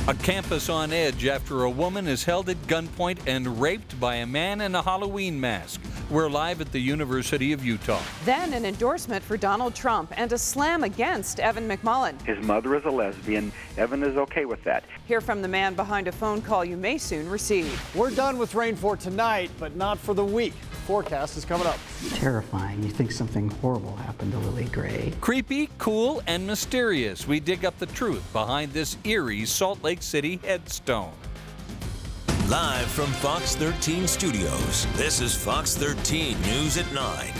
A campus on edge after a woman is held at gunpoint and raped by a man in a Halloween mask. We're live at the University of Utah. Then an endorsement for Donald Trump and a slam against Evan McMullin. His mother is a lesbian. Evan is okay with that. Hear from the man behind a phone call you may soon receive. We're done with rain for tonight, but not for the week. Forecast is coming up. Terrifying. You think something horrible happened to Lily Gray. Creepy, cool, and mysterious. We dig up the truth behind this eerie Salt Lake City headstone. Live from Fox 13 Studios, this is Fox 13 News at 9.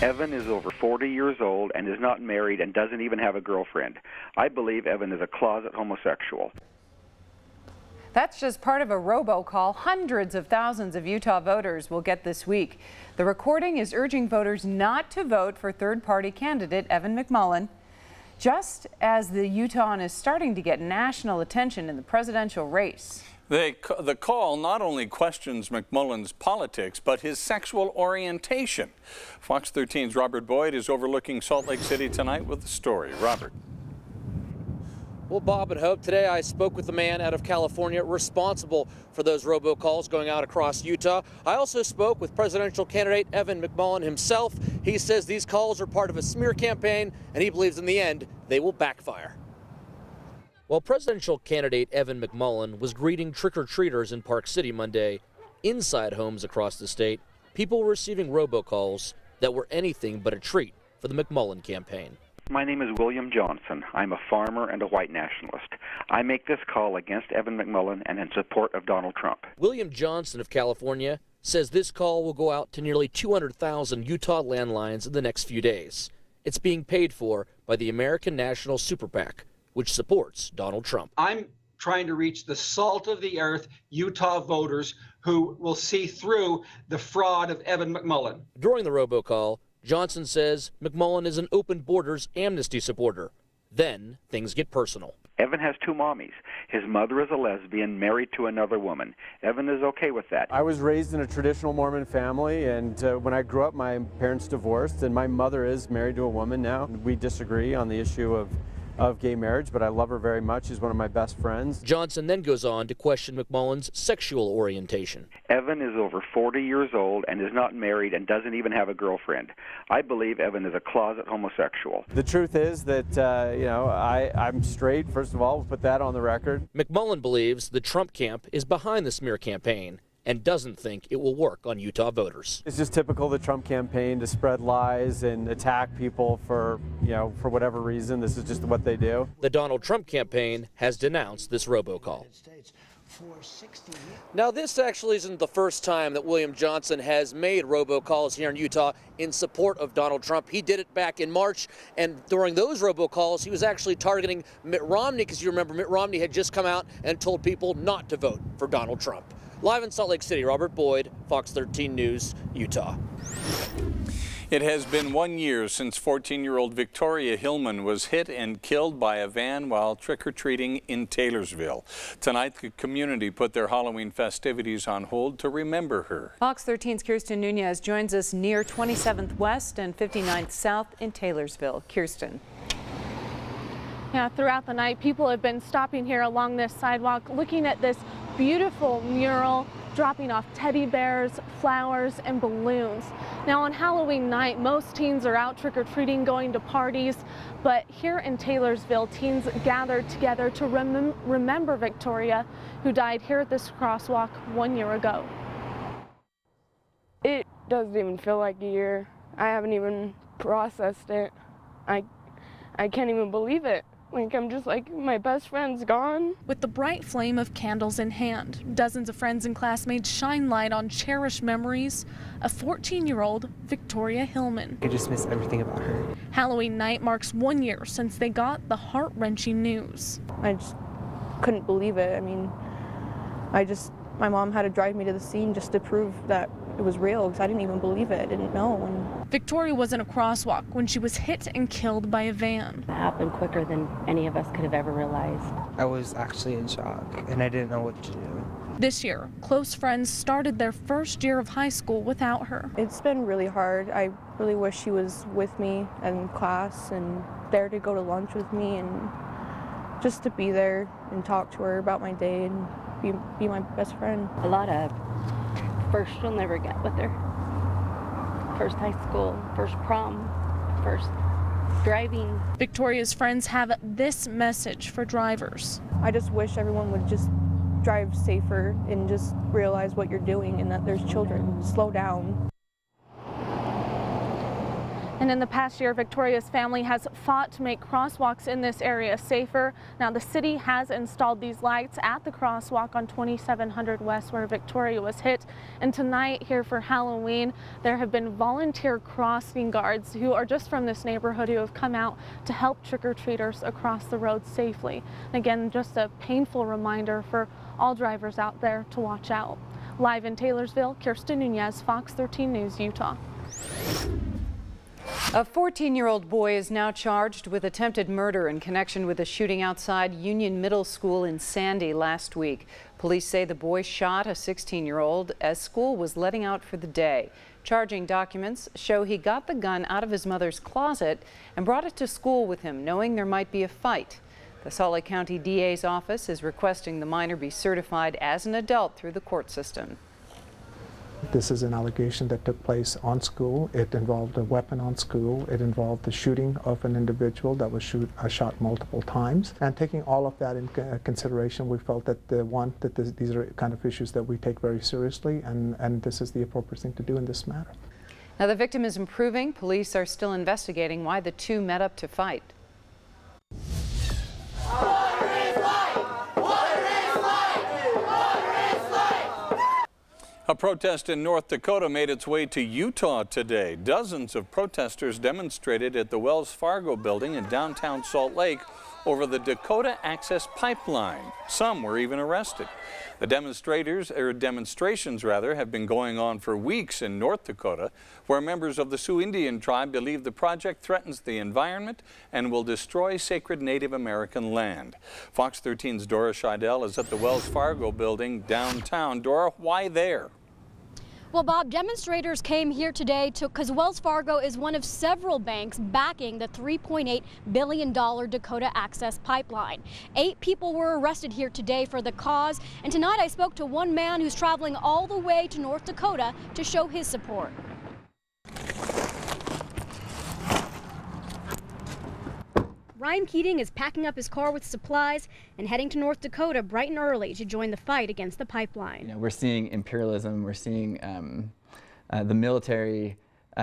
Evan is over 40 years old and is not married and doesn't even have a girlfriend. I believe Evan is a closet homosexual. That's just part of a robocall hundreds of thousands of Utah voters will get this week. The recording is urging voters not to vote for third-party candidate Evan McMullin. Just as the Utahn is starting to get national attention in the presidential race. The call not only questions McMullin's politics, but his sexual orientation. Fox 13's Robert Boyd is overlooking Salt Lake City tonight with the story. Robert. Well, Bob and Hope, today I spoke with the man out of California responsible for those robocalls going out across Utah. I also spoke with presidential candidate Evan McMullin himself. He says these calls are part of a smear campaign, and he believes in the end they will backfire. While presidential candidate Evan McMullin was greeting trick-or-treaters in Park City Monday, inside homes across the state, people were receiving robocalls that were anything but a treat for the McMullin campaign. My name is William Johnson. I'm a farmer and a white nationalist. I make this call against Evan McMullin and in support of Donald Trump. William Johnson of California says this call will go out to nearly 200,000 Utah landlines in the next few days. It's being paid for by the American National Super PAC, which supports Donald Trump. I'm trying to reach the salt of the earth Utah voters who will see through the fraud of Evan McMullin. During the robocall, Johnson says McMullin is an open borders amnesty supporter. Then things get personal. Evan has two mommies. His mother is a lesbian married to another woman. Evan is okay with that. I was raised in a traditional Mormon family, and when I grew up, my parents divorced, and my mother is married to a woman now. We disagree on the issue of gay marriage, but I love her very much. She's one of my best friends. Johnson then goes on to question McMullin's sexual orientation. Evan is over 40 years old and is not married and doesn't even have a girlfriend. I believe Evan is a closet homosexual. The truth is that, I'm straight, first of all. We'll put that on the record. McMullin believes the Trump camp is behind the smear campaign and doesn't think it will work on Utah voters. It's just typical of the Trump campaign to spread lies and attack people for whatever reason. This is just what they do. The Donald Trump campaign has denounced this robocall. Now, this actually isn't the first time that William Johnson has made robocalls here in Utah in support of Donald Trump. He did it back in March, and during those robocalls, he was actually targeting Mitt Romney, because you remember Mitt Romney had just come out and told people not to vote for Donald Trump. Live in Salt Lake City, Robert Boyd, Fox 13 News, Utah. It has been 1 year since 14-year-old Victoria Hillman was hit and killed by a van while trick-or-treating in Taylorsville. Tonight, the community put their Halloween festivities on hold to remember her. Fox 13's Kirsten Nunez joins us near 27th West and 59th South in Taylorsville. Kirsten. Yeah, throughout the night, people have been stopping here along this sidewalk, looking at this beautiful mural, dropping off teddy bears, flowers, and balloons. Now, on Halloween night, most teens are out trick-or-treating, going to parties, but here in Taylorsville, teens gathered together to remember Victoria, who died here at this crosswalk 1 year ago. It doesn't even feel like a year. I haven't even processed it. I can't even believe it. Like, I'm just like, my best friend's gone. With the bright flame of candles in hand, dozens of friends and classmates shine light on cherished memories of 14-year-old Victoria Hillman. I just miss everything about her. Halloween night marks 1 year since they got the heart-wrenching news. I just couldn't believe it. I mean, my mom had to drive me to the scene just to prove that it was real, because I didn't even believe it. I didn't know. Victoria was in a crosswalk when she was hit and killed by a van. It happened quicker than any of us could have ever realized. I was actually in shock, and I didn't know what to do. This year, close friends started their first year of high school without her. It's been really hard. I really wish she was with me in class and there to go to lunch with me and just to be there and talk to her about my day and be my best friend. A lot of first you'll never get with her. First high school, first prom, first driving. Victoria's friends have this message for drivers. I just wish everyone would just drive safer and just realize what you're doing and that there's children. Slow down. And in the past year, Victoria's family has fought to make crosswalks in this area safer. Now, the city has installed these lights at the crosswalk on 2700 West where Victoria was hit. And tonight here for Halloween, there have been volunteer crossing guards who are just from this neighborhood who have come out to help trick-or-treaters across the road safely. And again, just a painful reminder for all drivers out there to watch out. Live in Taylorsville, Kirsten Nunez, Fox 13 News, Utah. A 14-year-old boy is now charged with attempted murder in connection with a shooting outside Union Middle School in Sandy last week. Police say the boy shot a 16-year-old as school was letting out for the day. Charging documents show he got the gun out of his mother's closet and brought it to school with him, knowing there might be a fight. The Salt Lake County DA's office is requesting the minor be certified as an adult through the court system. This is an allegation that took place on school. It involved a weapon on school. It involved the shooting of an individual that was shot multiple times. And taking all of that in consideration, we felt that these are kind of issues that we take very seriously, and this is the appropriate thing to do in this matter. Now, the victim is improving. Police are still investigating why the two met up to fight. A protest in North Dakota made its way to Utah today. Dozens of protesters demonstrated at the Wells Fargo building in downtown Salt Lake over the Dakota Access Pipeline. Some were even arrested. The demonstrations have been going on for weeks in North Dakota, where members of the Sioux Indian tribe believe the project threatens the environment and will destroy sacred Native American land. Fox 13's Dora Scheidel is at the Wells Fargo building downtown. Dora, why there? Well, Bob, demonstrators came here today because Wells Fargo is one of several banks backing the $3.8 billion Dakota Access Pipeline. 8 people were arrested here today for the cause, and tonight I spoke to one man who's traveling all the way to North Dakota to show his support. Ryan Keating is packing up his car with supplies and heading to North Dakota bright and early to join the fight against the pipeline. You know, we're seeing imperialism, we're seeing the military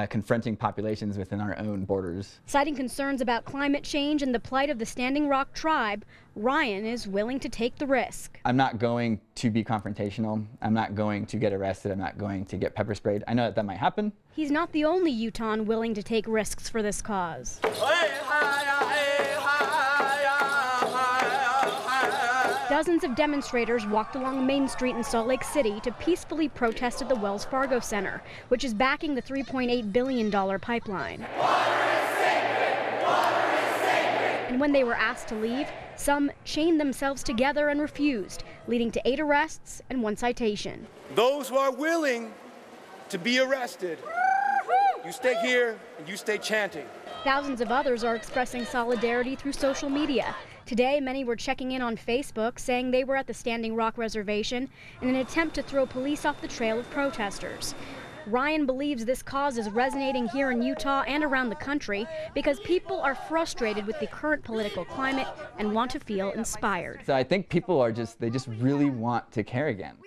confronting populations within our own borders. Citing concerns about climate change and the plight of the Standing Rock tribe, Ryan is willing to take the risk. I'm not going to be confrontational. I'm not going to get arrested. I'm not going to get pepper sprayed. I know that that might happen. He's not the only Utahn willing to take risks for this cause. Dozens of demonstrators walked along Main Street in Salt Lake City to peacefully protest at the Wells Fargo Center, which is backing the $3.8 billion pipeline. Water is sacred! Water is sacred! And when they were asked to leave, some chained themselves together and refused, leading to 8 arrests and 1 citation. Those who are willing to be arrested, you stay here and you stay chanting. Thousands of others are expressing solidarity through social media. Today, many were checking in on Facebook, saying they were at the Standing Rock Reservation in an attempt to throw police off the trail of protesters. Ryan believes this cause is resonating here in Utah and around the country because people are frustrated with the current political climate and want to feel inspired. So I think people are they just really want to care again.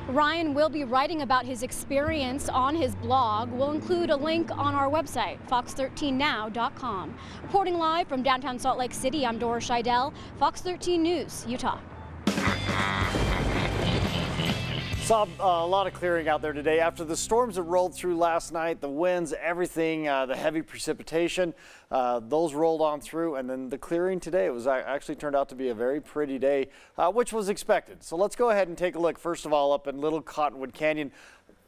Ryan will be writing about his experience on his blog. We'll include a link on our website, fox13now.com. Reporting live from downtown Salt Lake City, I'm Dora Scheidel, Fox 13 News, Utah. Saw a lot of clearing out there today after the storms that rolled through last night, the winds, everything, the heavy precipitation, those rolled on through, and then the clearing today was actually turned out to be a very pretty day, which was expected. So let's go ahead and take a look. First of all, up in Little Cottonwood Canyon,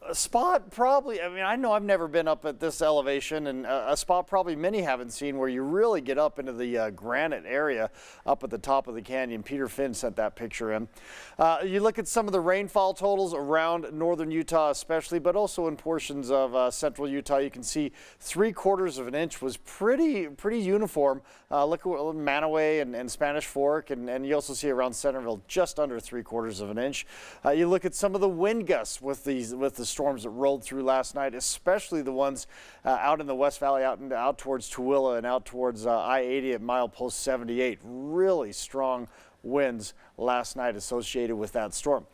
A spot probably, I mean, I know I've never been up at this elevation, and a spot probably many haven't seen where you really get up into the granite area up at the top of the canyon. Peter Finn sent that picture in. You look at some of the rainfall totals around northern Utah especially, but also in portions of central Utah. You can see 3/4 of an inch was pretty uniform. Look at Manaway and Spanish Fork, and you also see around Centerville just under 3/4 of an inch. You look at some of the wind gusts with the storms that rolled through last night, especially the ones out in the West Valley, out towards Tooele and out towards I-80 at milepost 78. Really strong winds last night associated with that storm.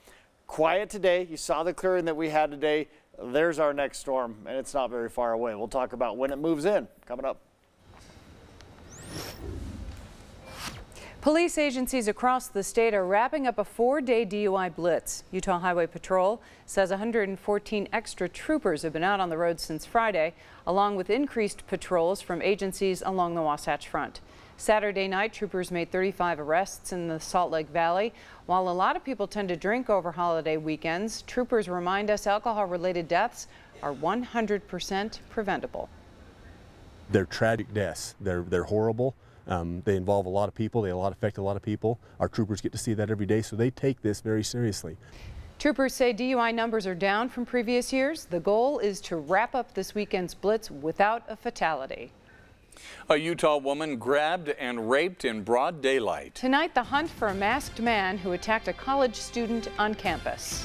Quiet today. You saw the clearing that we had today. There's our next storm, and it's not very far away. We'll talk about when it moves in coming up. Police agencies across the state are wrapping up a 4-day DUI blitz. Utah Highway Patrol says 114 extra troopers have been out on the road since Friday, along with increased patrols from agencies along the Wasatch Front. Saturday night, troopers made 35 arrests in the Salt Lake Valley. While a lot of people tend to drink over holiday weekends, troopers remind us alcohol-related deaths are 100% preventable. They're tragic deaths. They're horrible. They involve a lot of people. They affect a lot of people. Our troopers get to see that every day, so they take this very seriously. Troopers say DUI numbers are down from previous years. The goal is to wrap up this weekend's blitz without a fatality. A Utah woman grabbed and raped in broad daylight. Tonight, the hunt for a masked man who attacked a college student on campus.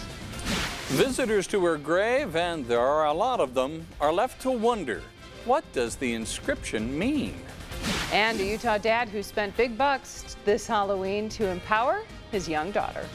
Visitors to her grave, and there are a lot of them, are left to wonder, what does the inscription mean? And a Utah dad who spent big bucks this Halloween to empower his young daughter.